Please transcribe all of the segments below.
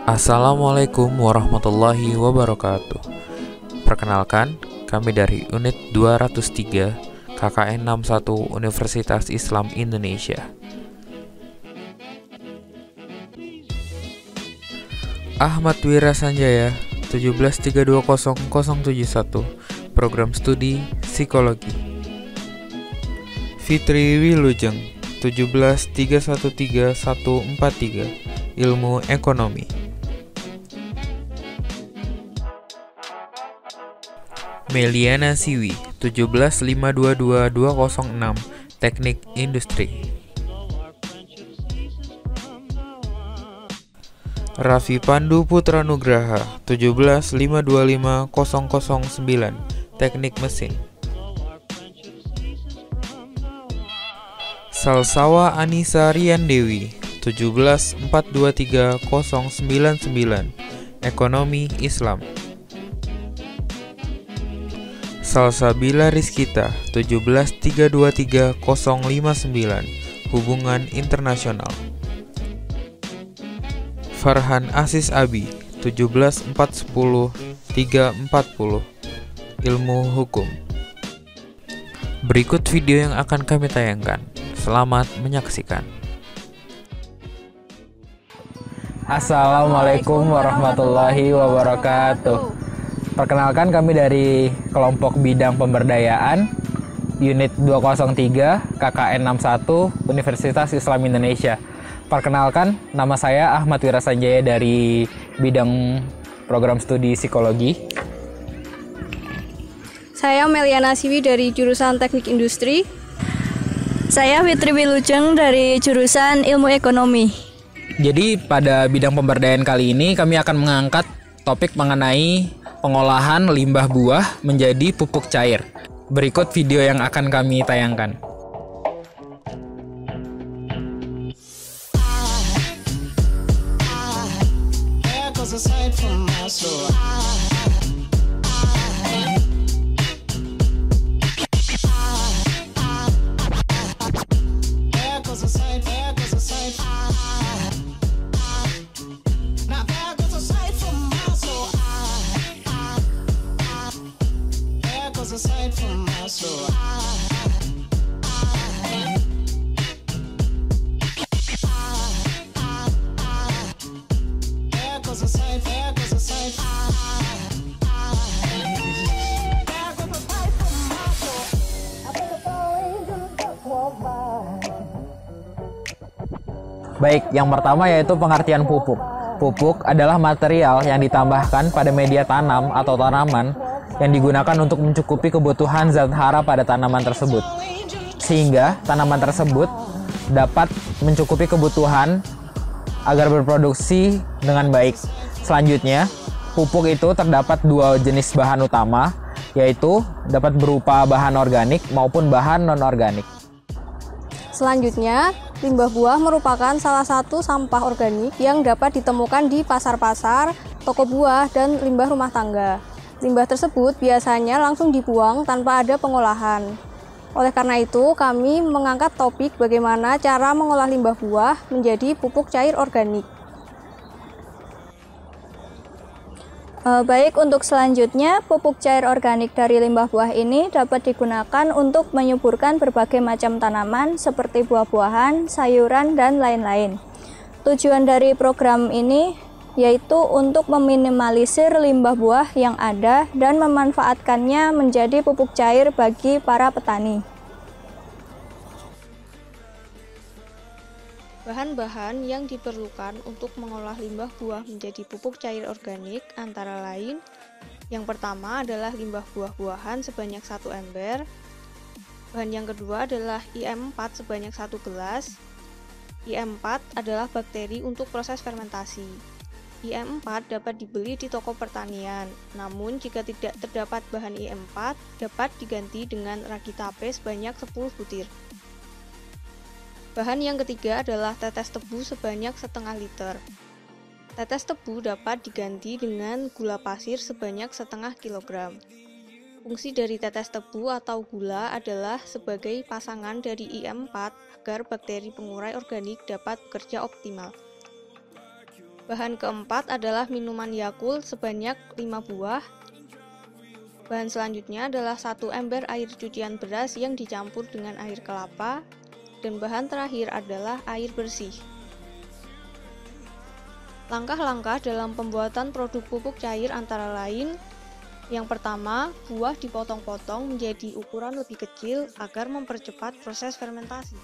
Assalamualaikum warahmatullahi wabarakatuh. Perkenalkan, kami dari Unit 203 KKN 61 Universitas Islam Indonesia. Ahmad Wira Sanjaya, 173200071, Program Studi Psikologi. Fitri Wilujeng, 1731143, Ilmu Ekonomi. Meliana Siwi, 1752206, Teknik Industri. Raffi Pandu Putra Nugraha, 175250009, Teknik Mesin. Salsawa Anissa Riandewi, 174230099, Ekonomi Islam. Salsabila Rizkita, 173230059, Hubungan Internasional. Farhan Asis Abi, 17410-340, Ilmu Hukum. Berikut video yang akan kami tayangkan. Selamat menyaksikan. Assalamualaikum warahmatullahi wabarakatuh. Perkenalkan, kami dari kelompok bidang pemberdayaan Unit 203 KKN 61 Universitas Islam Indonesia. Perkenalkan, nama saya Ahmad Wira Sanjaya dari bidang program studi psikologi. Saya Meliana Siwi dari jurusan Teknik Industri. Saya Fitri Wilujeng dari jurusan Ilmu Ekonomi. Jadi pada bidang pemberdayaan kali ini kami akan mengangkat topik mengenai pengolahan limbah buah menjadi pupuk cair. Berikut video yang akan kami tayangkan. Baik, yang pertama yaitu pengertian pupuk. Pupuk adalah material yang ditambahkan pada media tanam atau tanaman yang digunakan untuk mencukupi kebutuhan zat hara pada tanaman tersebut, sehingga tanaman tersebut dapat mencukupi kebutuhan agar berproduksi dengan baik. Selanjutnya, pupuk itu terdapat dua jenis bahan utama, yaitu dapat berupa bahan organik maupun bahan non-organik. Selanjutnya, limbah buah merupakan salah satu sampah organik yang dapat ditemukan di pasar-pasar, toko buah, dan limbah rumah tangga. Limbah tersebut biasanya langsung dibuang tanpa ada pengolahan. Oleh karena itu, kami mengangkat topik bagaimana cara mengolah limbah buah menjadi pupuk cair organik. Baik, untuk selanjutnya, pupuk cair organik dari limbah buah ini dapat digunakan untuk menyuburkan berbagai macam tanaman seperti buah-buahan, sayuran, dan lain-lain. Tujuan dari program ini yaitu untuk meminimalisir limbah buah yang ada dan memanfaatkannya menjadi pupuk cair bagi para petani. Bahan-bahan yang diperlukan untuk mengolah limbah buah menjadi pupuk cair organik antara lain, yang pertama adalah limbah buah-buahan sebanyak 1 ember. Bahan yang kedua adalah IM4 sebanyak 1 gelas. IM4 adalah bakteri untuk proses fermentasi. IM4 dapat dibeli di toko pertanian, namun jika tidak terdapat bahan IM4, dapat diganti dengan ragi tape sebanyak 10 butir. Bahan yang ketiga adalah tetes tebu sebanyak setengah liter. Tetes tebu dapat diganti dengan gula pasir sebanyak setengah kilogram. Fungsi dari tetes tebu atau gula adalah sebagai pasangan dari IM4 agar bakteri pengurai organik dapat bekerja optimal. Bahan keempat adalah minuman Yakult sebanyak 5 buah. Bahan selanjutnya adalah 1 ember air cucian beras yang dicampur dengan air kelapa, dan bahan terakhir adalah air bersih. Langkah-langkah dalam pembuatan produk pupuk cair antara lain: yang pertama, buah dipotong-potong menjadi ukuran lebih kecil agar mempercepat proses fermentasi.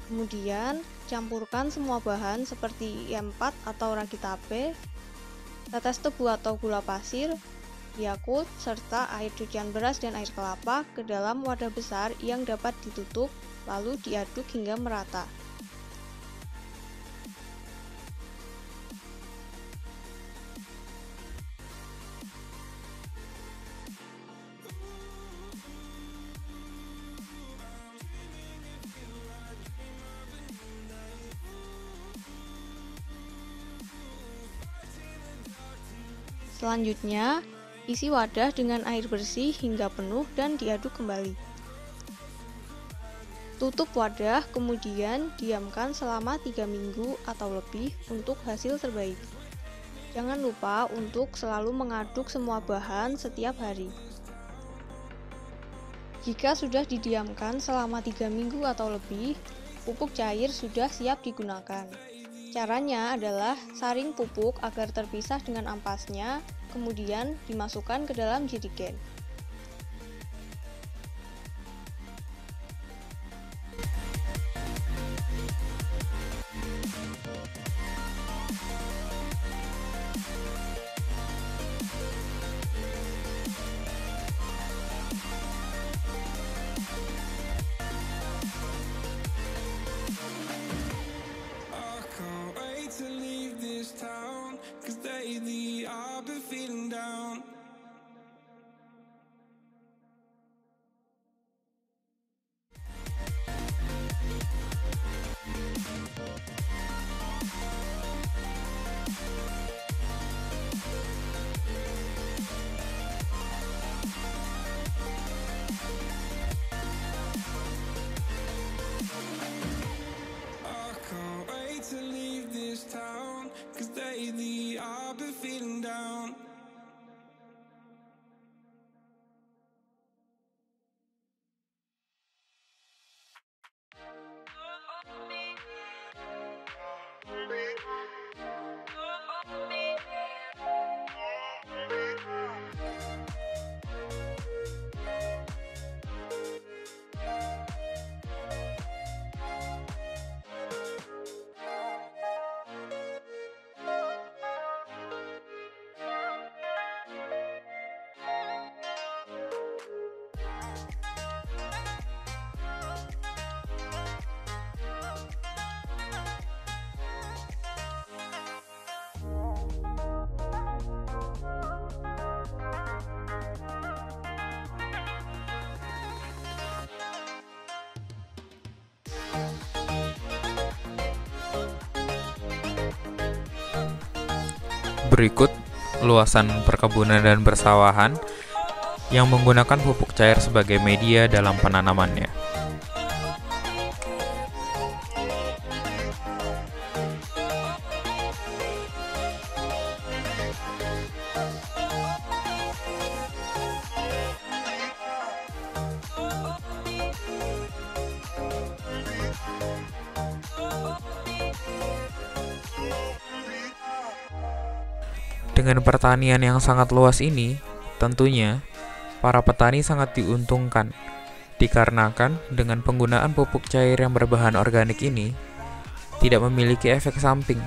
Kemudian, campurkan semua bahan seperti IM4 atau ragi tape, tetes tebu atau gula pasir, Yakult, serta air cucian beras dan air kelapa ke dalam wadah besar yang dapat ditutup, lalu diaduk hingga merata. Selanjutnya, isi wadah dengan air bersih hingga penuh dan diaduk kembali. Tutup wadah, kemudian diamkan selama 3 minggu atau lebih untuk hasil terbaik. Jangan lupa untuk selalu mengaduk semua bahan setiap hari. Jika sudah didiamkan selama 3 minggu atau lebih, pupuk cair sudah siap digunakan. Caranya adalah saring pupuk agar terpisah dengan ampasnya, kemudian dimasukkan ke dalam jerigen. Berikut luasan perkebunan dan persawahan yang menggunakan pupuk cair sebagai media dalam penanamannya. Dengan pertanian yang sangat luas ini, tentunya para petani sangat diuntungkan, dikarenakan dengan penggunaan pupuk cair yang berbahan organik ini tidak memiliki efek samping.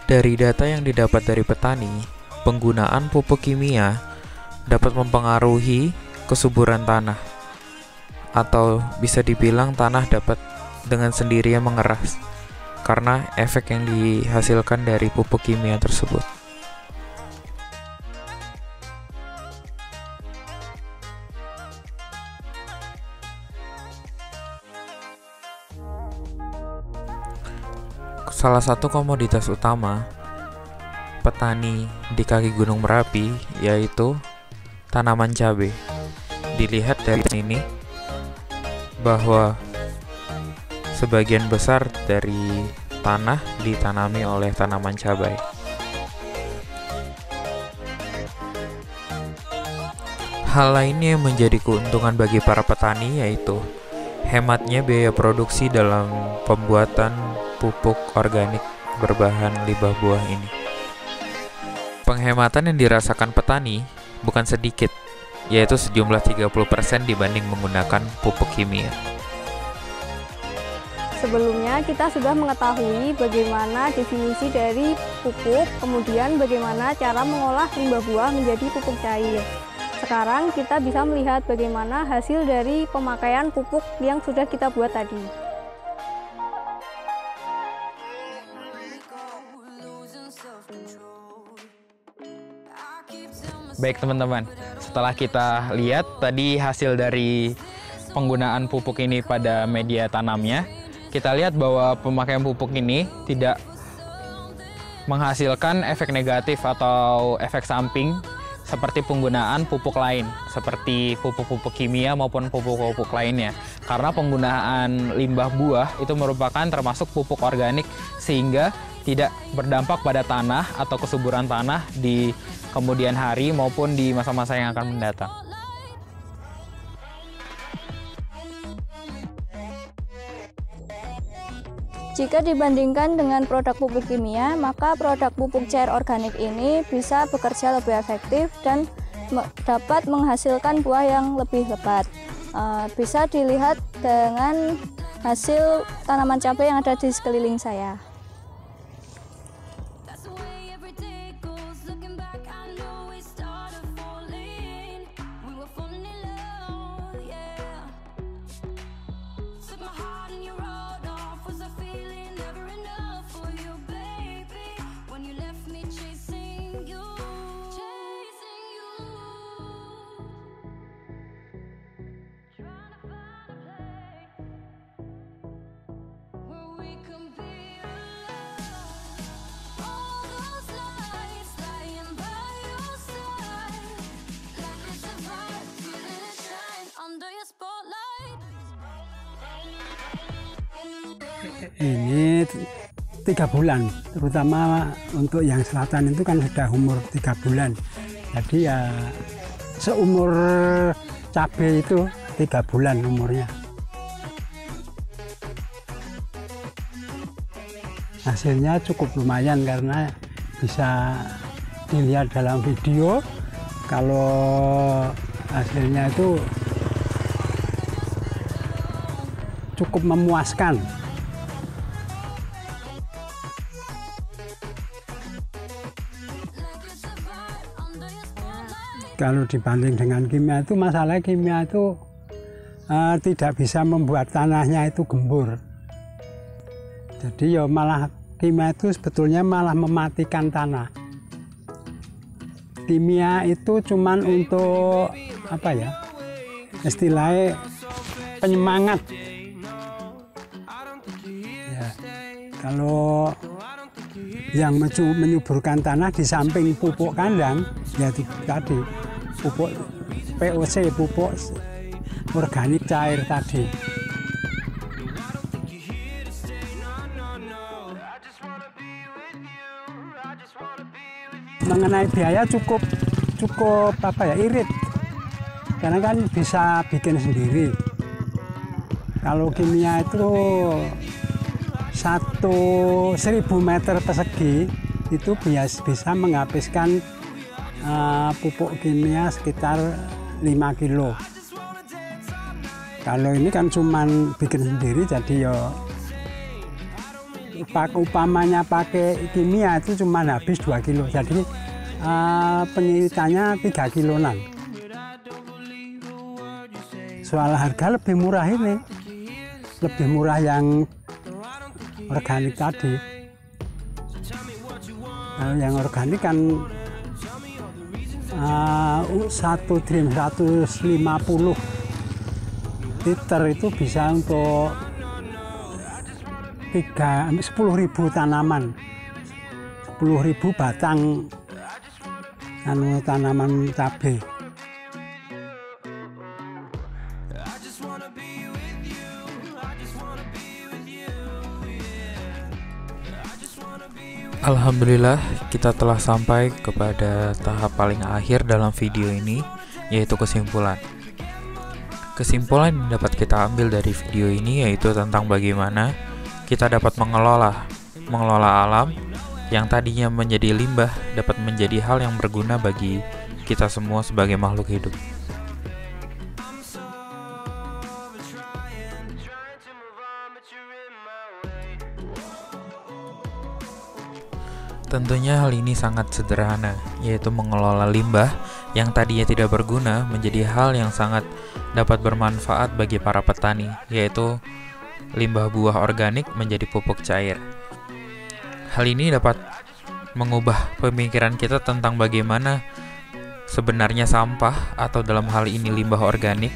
Dari data yang didapat dari petani, penggunaan pupuk kimia dapat mempengaruhi kesuburan tanah, atau bisa dibilang tanah dapat dengan sendirinya mengeras karena efek yang dihasilkan dari pupuk kimia tersebut. Salah satu komoditas utama petani di kaki Gunung Merapi, yaitu tanaman cabai. Dilihat dari sini bahwa sebagian besar dari tanah ditanami oleh tanaman cabai. Hal lainnya yang menjadi keuntungan bagi para petani yaitu hematnya biaya produksi dalam pembuatan pupuk organik berbahan limbah buah ini. Penghematan yang dirasakan petani bukan sedikit, yaitu sejumlah 30% dibanding menggunakan pupuk kimia. Sebelumnya kita sudah mengetahui bagaimana definisi dari pupuk, kemudian bagaimana cara mengolah limbah buah menjadi pupuk cair. Sekarang kita bisa melihat bagaimana hasil dari pemakaian pupuk yang sudah kita buat tadi. Baik teman-teman, setelah kita lihat tadi hasil dari penggunaan pupuk ini pada media tanamnya, kita lihat bahwa pemakaian pupuk ini tidak menghasilkan efek negatif atau efek samping seperti penggunaan pupuk lain, seperti pupuk-pupuk kimia maupun pupuk-pupuk lainnya. Karena penggunaan limbah buah itu merupakan termasuk pupuk organik, sehingga tidak berdampak pada tanah atau kesuburan tanah di kemudian hari maupun di masa-masa yang akan mendatang. Jika dibandingkan dengan produk pupuk kimia, maka produk pupuk cair organik ini bisa bekerja lebih efektif dan dapat menghasilkan buah yang lebih lebat. Bisa dilihat dengan hasil tanaman cabai yang ada di sekeliling saya. Ini 3 bulan, terutama untuk yang selatan itu kan sudah umur 3 bulan. Jadi ya seumur cabai itu 3 bulan umurnya. Hasilnya cukup lumayan karena bisa dilihat dalam video. Kalau hasilnya itu cukup memuaskan. Kalau dibanding dengan kimia itu, masalah kimia itu tidak bisa membuat tanahnya itu gembur. Jadi ya malah kimia itu sebetulnya malah mematikan tanah. Kimia itu cuman untuk apa ya, istilahnya penyemangat. Ya, kalau yang menyuburkan tanah di samping pupuk kandang, ya tadi pupuk POC, pupuk organik cair tadi. Mengenai biaya cukup apa ya, irit, karena kan bisa bikin sendiri. Kalau kimia itu 1.000 meter persegi itu bisa menghabiskan pupuk kimia sekitar 5 kilo. Kalau ini kan cuman bikin sendiri, jadi ya upamanya pakai kimia itu cuma habis 2 kilo, jadi pengiritannya 3 kiloan. Soal harga lebih murah ini, lebih murah yang organik tadi. Kalau yang organik kan 1 drim 150 liter itu bisa untuk 10.000 tanaman. 10.000 batang tanaman cabai. Alhamdulillah, kita telah sampai kepada tahap paling akhir dalam video ini, yaitu kesimpulan. Kesimpulan yang dapat kita ambil dari video ini yaitu tentang bagaimana kita dapat mengelola alam yang tadinya menjadi limbah dapat menjadi hal yang berguna bagi kita semua sebagai makhluk hidup. Tentunya hal ini sangat sederhana, yaitu mengelola limbah yang tadinya tidak berguna menjadi hal yang sangat dapat bermanfaat bagi para petani, yaitu limbah buah organik menjadi pupuk cair. Hal ini dapat mengubah pemikiran kita tentang bagaimana sebenarnya sampah atau dalam hal ini limbah organik,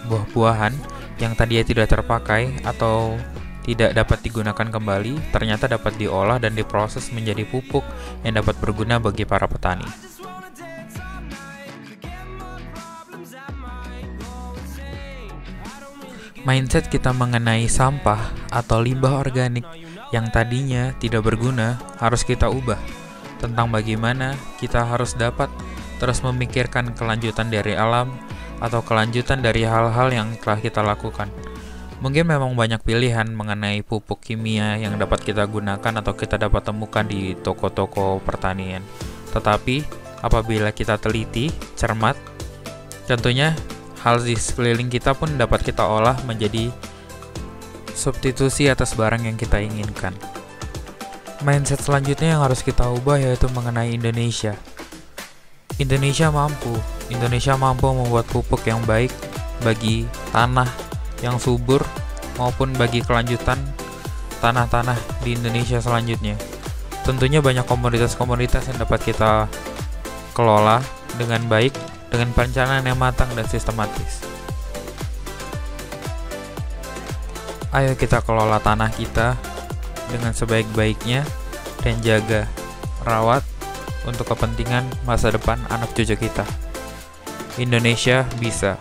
buah-buahan yang tadinya tidak terpakai atau tidak dapat digunakan kembali, ternyata dapat diolah dan diproses menjadi pupuk yang dapat berguna bagi para petani. Mindset kita mengenai sampah atau limbah organik yang tadinya tidak berguna harus kita ubah, tentang bagaimana kita harus dapat terus memikirkan kelanjutan dari alam atau kelanjutan dari hal-hal yang telah kita lakukan. Mungkin memang banyak pilihan mengenai pupuk kimia yang dapat kita gunakan atau kita dapat temukan di toko-toko pertanian. Tetapi, apabila kita teliti, cermat, tentunya hal di sekeliling kita pun dapat kita olah menjadi substitusi atas barang yang kita inginkan. Mindset selanjutnya yang harus kita ubah yaitu mengenai Indonesia. Indonesia mampu membuat pupuk yang baik bagi tanah yang subur maupun bagi kelanjutan tanah-tanah di Indonesia selanjutnya. Tentunya banyak komoditas-komoditas yang dapat kita kelola dengan baik, dengan perencanaan yang matang dan sistematis. Ayo kita kelola tanah kita dengan sebaik-baiknya dan jaga, rawat untuk kepentingan masa depan anak cucu kita. Indonesia bisa.